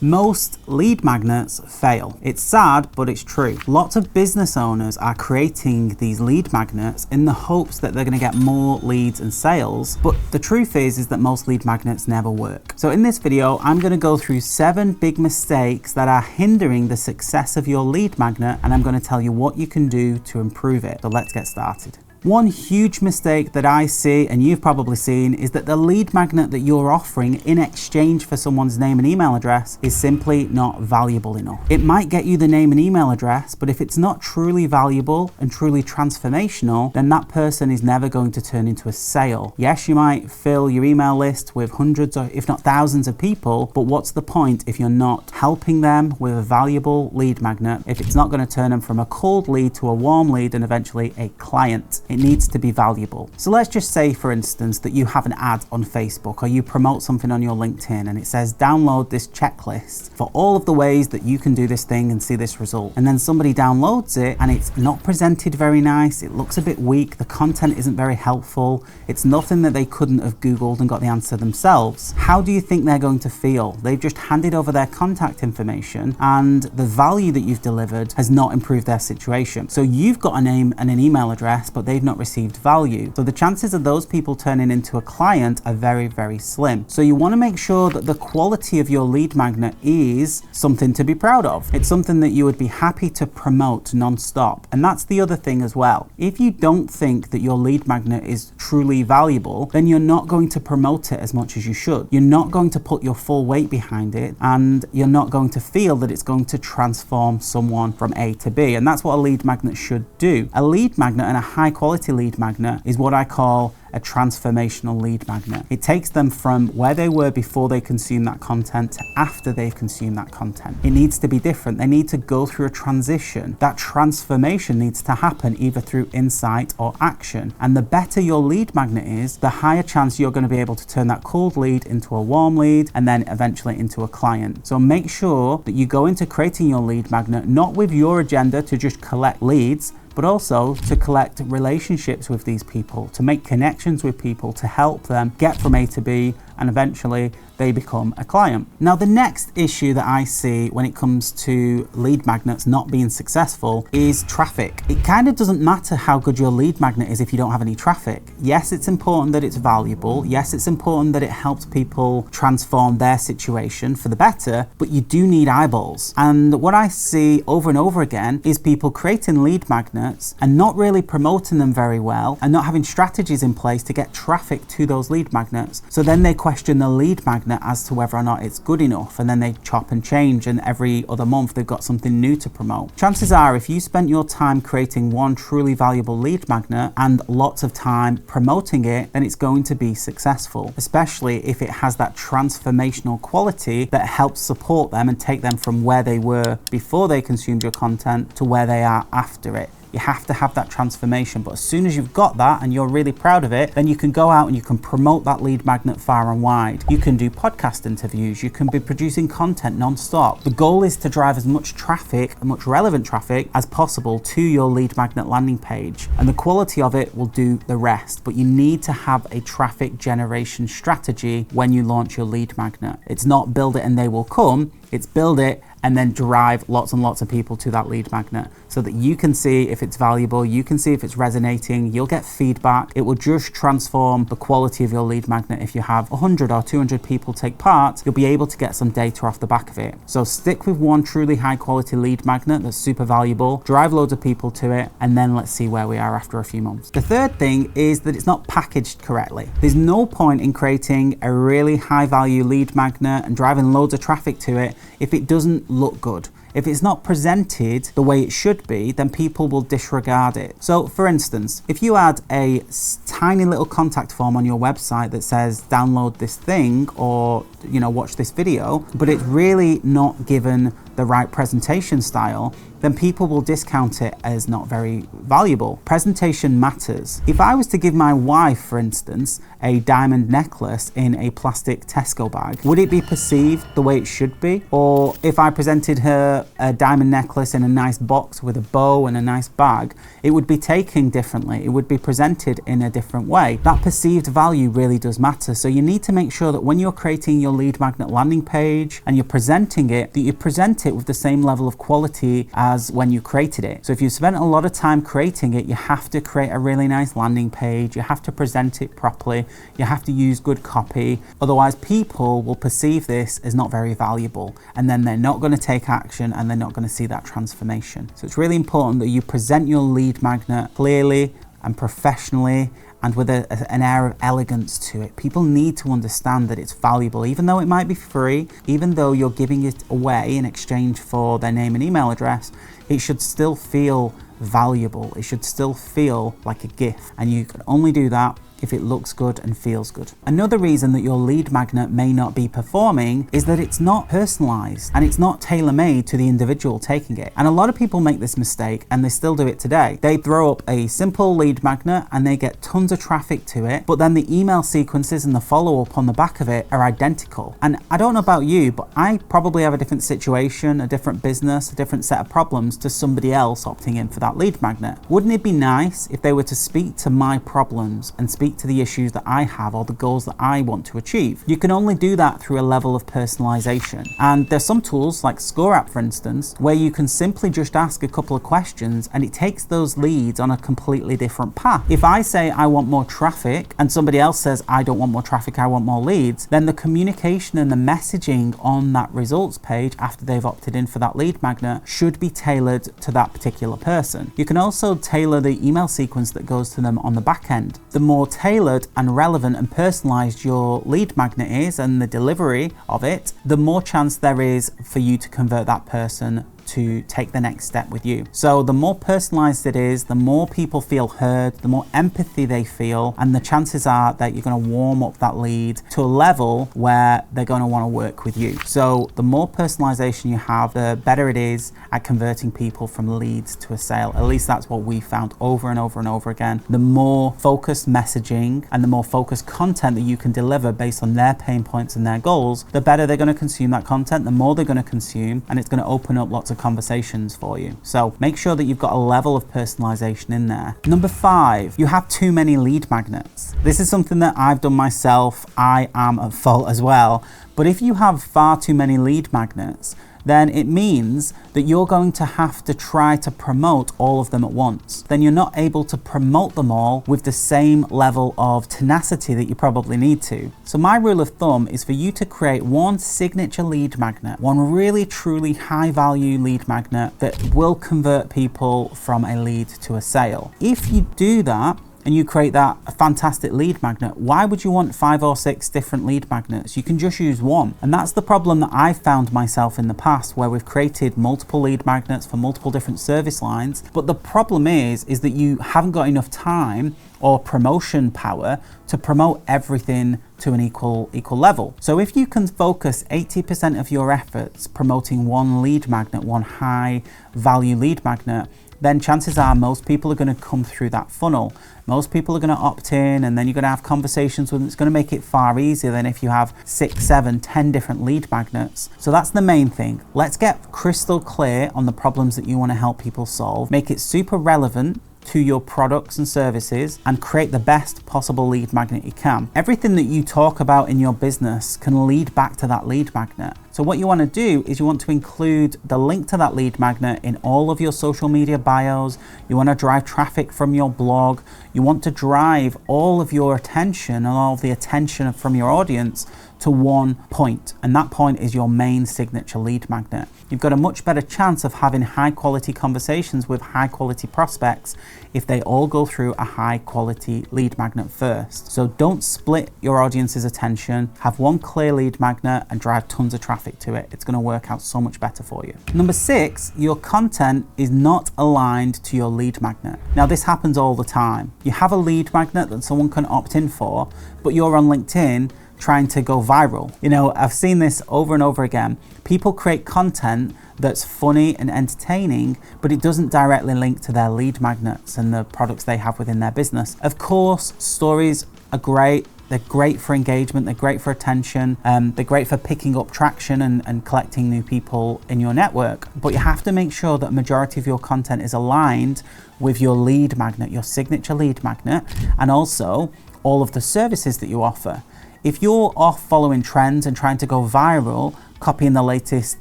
Most lead magnets fail. It's sad, but it's true. Lots of business owners are creating these lead magnets in the hopes that they're going to get more leads and sales, but the truth is that most lead magnets never work. So in this video, I'm going to go through 7 big mistakes that are hindering the success of your lead magnet, and I'm going to tell you what you can do to improve it. So let's get started. One huge mistake that I see, and you've probably seen, is that the lead magnet that you're offering in exchange for someone's name and email address is simply not valuable enough. It might get you the name and email address, but if it's not truly valuable and truly transformational, then that person is never going to turn into a sale. Yes, you might fill your email list with hundreds or if not thousands of people, but what's the point if you're not helping them with a valuable lead magnet, if it's not going to turn them from a cold lead to a warm lead and eventually a client? It needs to be valuable. So let's just say, for instance, that you have an ad on Facebook or you promote something on your LinkedIn and it says download this checklist for all of the ways that you can do this thing and see this result. And then somebody downloads it and it's not presented very nice. It looks a bit weak. The content isn't very helpful. It's nothing that they couldn't have Googled and got the answer themselves. How do you think they're going to feel? They've just handed over their contact information and the value that you've delivered has not improved their situation. So you've got a name and an email address, but they've not received value. So the chances of those people turning into a client are very, very slim. So you want to make sure that the quality of your lead magnet is something to be proud of. It's something that you would be happy to promote non-stop. And that's the other thing as well. If you don't think that your lead magnet is truly valuable, then you're not going to promote it as much as you should. You're not going to put your full weight behind it, and you're not going to feel that it's going to transform someone from A to B. And that's what a lead magnet should do. A lead magnet and a high quality lead magnet is what I call a transformational lead magnet. It takes them from where they were before they consume that content to after they've consumed that content. It needs to be different. They need to go through a transition. That transformation needs to happen either through insight or action. And the better your lead magnet is, the higher chance you're going to be able to turn that cold lead into a warm lead and then eventually into a client. So make sure that you go into creating your lead magnet not with your agenda to just collect leads, but also to collect relationships with these people, to make connections with people, to help them get from A to B, and eventually they become a client. Now, the next issue that I see when it comes to lead magnets not being successful is traffic. It kind of doesn't matter how good your lead magnet is if you don't have any traffic. Yes, it's important that it's valuable. Yes, it's important that it helps people transform their situation for the better, but you do need eyeballs. And what I see over and over again is people creating lead magnets and not really promoting them very well and not having strategies in place to get traffic to those lead magnets. So then they question the lead magnet as to whether or not it's good enough, and then they chop and change, and every other month they've got something new to promote. Chances are, if you spent your time creating one truly valuable lead magnet and lots of time promoting it, then it's going to be successful, especially if it has that transformational quality that helps support them and take them from where they were before they consumed your content to where they are after it. You have to have that transformation, but as soon as you've got that and you're really proud of it, then you can go out and you can promote that lead magnet far and wide. You can do podcast interviews, you can be producing content non-stop. The goal is to drive as much traffic, much relevant traffic as possible to your lead magnet landing page, and the quality of it will do the rest. But you need to have a traffic generation strategy when you launch your lead magnet. It's not build it and they will come, it's build it and then drive lots and lots of people to that lead magnet so that you can see if it's valuable, you can see if it's resonating, you'll get feedback. It will just transform the quality of your lead magnet. If you have 100 or 200 people take part, you'll be able to get some data off the back of it. So stick with one truly high quality lead magnet that's super valuable, drive loads of people to it, and then let's see where we are after a few months. The third thing is that it's not packaged correctly. There's no point in creating a really high value lead magnet and driving loads of traffic to it if it doesn't look good. If it's not presented the way it should be, then people will disregard it. So for instance, if you add a tiny little contact form on your website that says download this thing or watch this video, but it's really not given the right presentation style, then people will discount it as not very valuable. Presentation matters. If I was to give my wife, for instance, a diamond necklace in a plastic Tesco bag, would it be perceived the way it should be? Or if I presented her a diamond necklace in a nice box with a bow and a nice bag, it would be taken differently. It would be presented in a different way. That perceived value really does matter. So you need to make sure that when you're creating your lead magnet landing page and you're presenting it, that you present it with the same level of quality as when you created it. So if you spent a lot of time creating it, you have to create a really nice landing page. You have to present it properly. You have to use good copy. Otherwise, people will perceive this as not very valuable, and then they're not going to take action and they're not going to see that transformation. So it's really important that you present your lead magnet clearly and professionally and with an air of elegance to it. People need to understand that it's valuable, even though it might be free, even though you're giving it away in exchange for their name and email address, it should still feel valuable. It should still feel like a gift. And you can only do that if it looks good and feels good. Another reason that your lead magnet may not be performing is that it's not personalized and it's not tailor-made to the individual taking it. And a lot of people make this mistake, and they still do it today. They throw up a simple lead magnet and they get tons of traffic to it, but then the email sequences and the follow-up on the back of it are identical. And I don't know about you, but I probably have a different situation, a different business, a different set of problems to somebody else opting in for that lead magnet. Wouldn't it be nice if they were to speak to my problems and speak to the issues that I have or the goals that I want to achieve? You can only do that through a level of personalization. And there's some tools like ScoreApp, for instance, where you can simply just ask a couple of questions and it takes those leads on a completely different path. If I say I want more traffic and somebody else says I don't want more traffic, I want more leads, then the communication and the messaging on that results page after they've opted in for that lead magnet should be tailored to that particular person. You can also tailor the email sequence that goes to them on the back end. The more tailored and relevant and personalized your lead magnet is and the delivery of it, the more chance there is for you to convert that person to take the next step with you. So the more personalized it is, the more people feel heard, the more empathy they feel, and the chances are that you're going to warm up that lead to a level where they're going to want to work with you. So the more personalization you have, the better it is at converting people from leads to a sale. At least that's what we found over and over and over again. The more focused messaging and the more focused content that you can deliver based on their pain points and their goals, the better they're going to consume that content, the more they're going to consume, and it's going to open up lots of conversations for you. So make sure that you've got a level of personalization in there. Number 5, you have too many lead magnets. This is something that I've done myself. I am at fault as well. But if you have far too many lead magnets, then it means that you're going to have to try to promote all of them at once. Then you're not able to promote them all with the same level of tenacity that you probably need to. So my rule of thumb is for you to create one signature lead magnet, one really truly high value lead magnet that will convert people from a lead to a sale. If you do that, and you create that fantastic lead magnet, why would you want 5 or 6 different lead magnets? You can just use one. And that's the problem that I've found myself in the past, where we've created multiple lead magnets for multiple different service lines. But the problem is that you haven't got enough time or promotion power to promote everything to an equal level. So if you can focus 80% of your efforts promoting one lead magnet, one high value lead magnet, then chances are most people are going to come through that funnel. Most people are going to opt in, and then you're going to have conversations with them. It's going to make it far easier than if you have 6, 7, 10 different lead magnets. So that's the main thing. Let's get crystal clear on the problems that you want to help people solve. Make it super relevant to your products and services, and create the best possible lead magnet you can. Everything that you talk about in your business can lead back to that lead magnet. So what you want to do is you want to include the link to that lead magnet in all of your social media bios. You want to drive traffic from your blog. You want to drive all of your attention and all of the attention from your audience to one point, and that point is your main signature lead magnet. You've got a much better chance of having high quality conversations with high quality prospects if they all go through a high quality lead magnet first. So don't split your audience's attention. Have one clear lead magnet and drive tons of traffic to it. It's going to work out so much better for you. Number 6, your content is not aligned to your lead magnet. Now this happens all the time. You have a lead magnet that someone can opt in for, but you're on LinkedIn trying to go viral. You know, I've seen this over and over again. People create content that's funny and entertaining, but it doesn't directly link to their lead magnets and the products they have within their business. Of course, stories are great. They're great for engagement, they're great for attention, they're great for picking up traction and collecting new people in your network. But you have to make sure that a majority of your content is aligned with your lead magnet, your signature lead magnet, and also all of the services that you offer. If you're off following trends and trying to go viral, copying the latest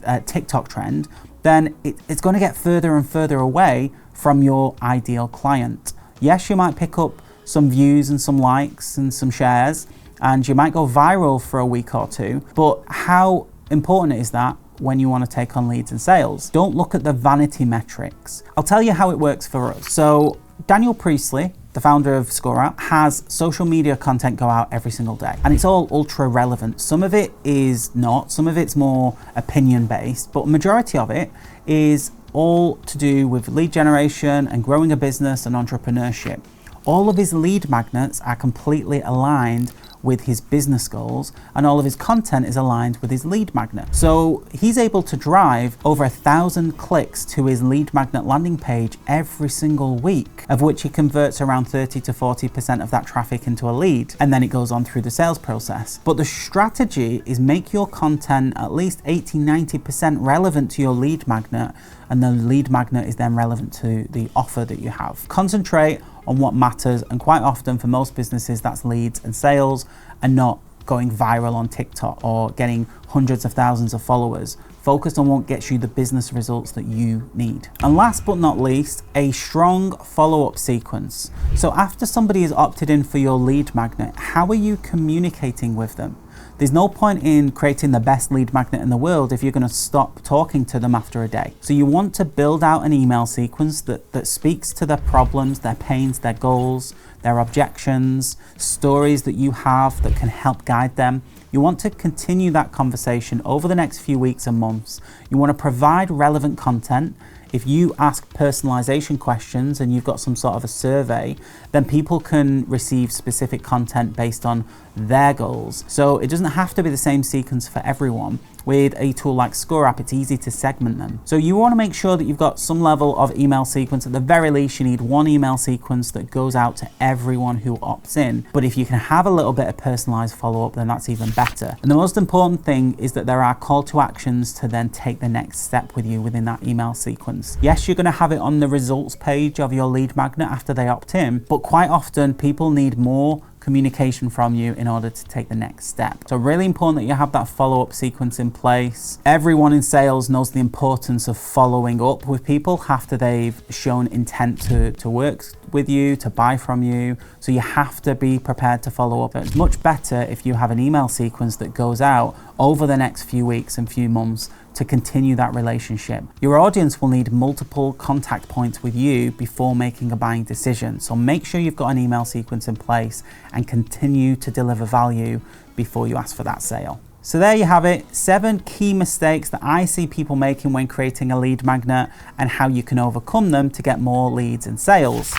TikTok trend, then it's going to get further and further away from your ideal client. Yes, you might pick up some views and some likes and some shares, and you might go viral for a week or two, but how important is that when you want to take on leads and sales? Don't look at the vanity metrics. I'll tell you how it works for us. So Daniel Priestley, the founder of ScoreApp, has social media content go out every single day, and it's all ultra relevant. Some of it is not, some of it's more opinion based, but majority of it is all to do with lead generation and growing a business and entrepreneurship. All of his lead magnets are completely aligned with his business goals, and all of his content is aligned with his lead magnet. So he's able to drive over 1,000 clicks to his lead magnet landing page every single week, of which he converts around 30 to 40% of that traffic into a lead, and then it goes on through the sales process. But the strategy is make your content at least 80-90% relevant to your lead magnet, and the lead magnet is then relevant to the offer that you have. Concentrate on what matters, and quite often for most businesses that's leads and sales, and not going viral on TikTok or getting hundreds of thousands of followers. Focus on what gets you the business results that you need. And last but not least, a strong follow-up sequence. So after somebody has opted in for your lead magnet, how are you communicating with them? There's no point in creating the best lead magnet in the world if you're going to stop talking to them after a day. So you want to build out an email sequence that speaks to their problems, their pains, their goals, their objections, stories that you have that can help guide them. You want to continue that conversation over the next few weeks and months. You want to provide relevant content. If you ask personalization questions and you've got some sort of a survey, then people can receive specific content based on their goals. So it doesn't have to be the same sequence for everyone. With a tool like ScoreApp, it's easy to segment them. So you want to make sure that you've got some level of email sequence. At the very least, you need one email sequence that goes out to everyone who opts in. But if you can have a little bit of personalized follow-up, then that's even better. And the most important thing is that there are call to actions to then take the next step with you within that email sequence. Yes, you're going to have it on the results page of your lead magnet after they opt in, but quite often people need more communication from you in order to take the next step. So really important that you have that follow-up sequence in place. Everyone in sales knows the importance of following up with people after they've shown intent to work with you, to buy from you. So you have to be prepared to follow up. It's much better if you have an email sequence that goes out over the next few weeks and few months to continue that relationship. Your audience will need multiple contact points with you before making a buying decision. So make sure you've got an email sequence in place and continue to deliver value before you ask for that sale. So there you have it, 7 key mistakes that I see people making when creating a lead magnet and how you can overcome them to get more leads and sales.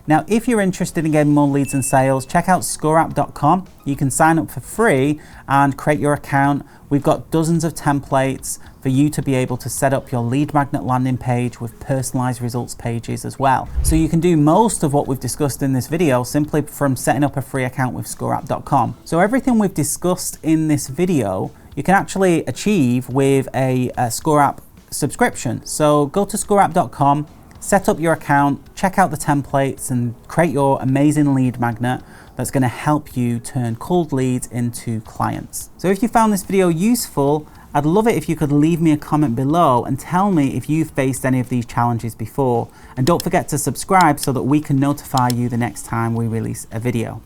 Now, if you're interested in getting more leads and sales, check out ScoreApp.com. You can sign up for free and create your account. We've got dozens of templates for you to be able to set up your lead magnet landing page with personalized results pages as well. So you can do most of what we've discussed in this video simply from setting up a free account with ScoreApp.com. So everything we've discussed in this video, you can actually achieve with a ScoreApp subscription. So go to ScoreApp.com, set up your account, check out the templates, and create your amazing lead magnet that's going to help you turn cold leads into clients. So if you found this video useful, I'd love it if you could leave me a comment below and tell me if you've faced any of these challenges before. And don't forget to subscribe so that we can notify you the next time we release a video.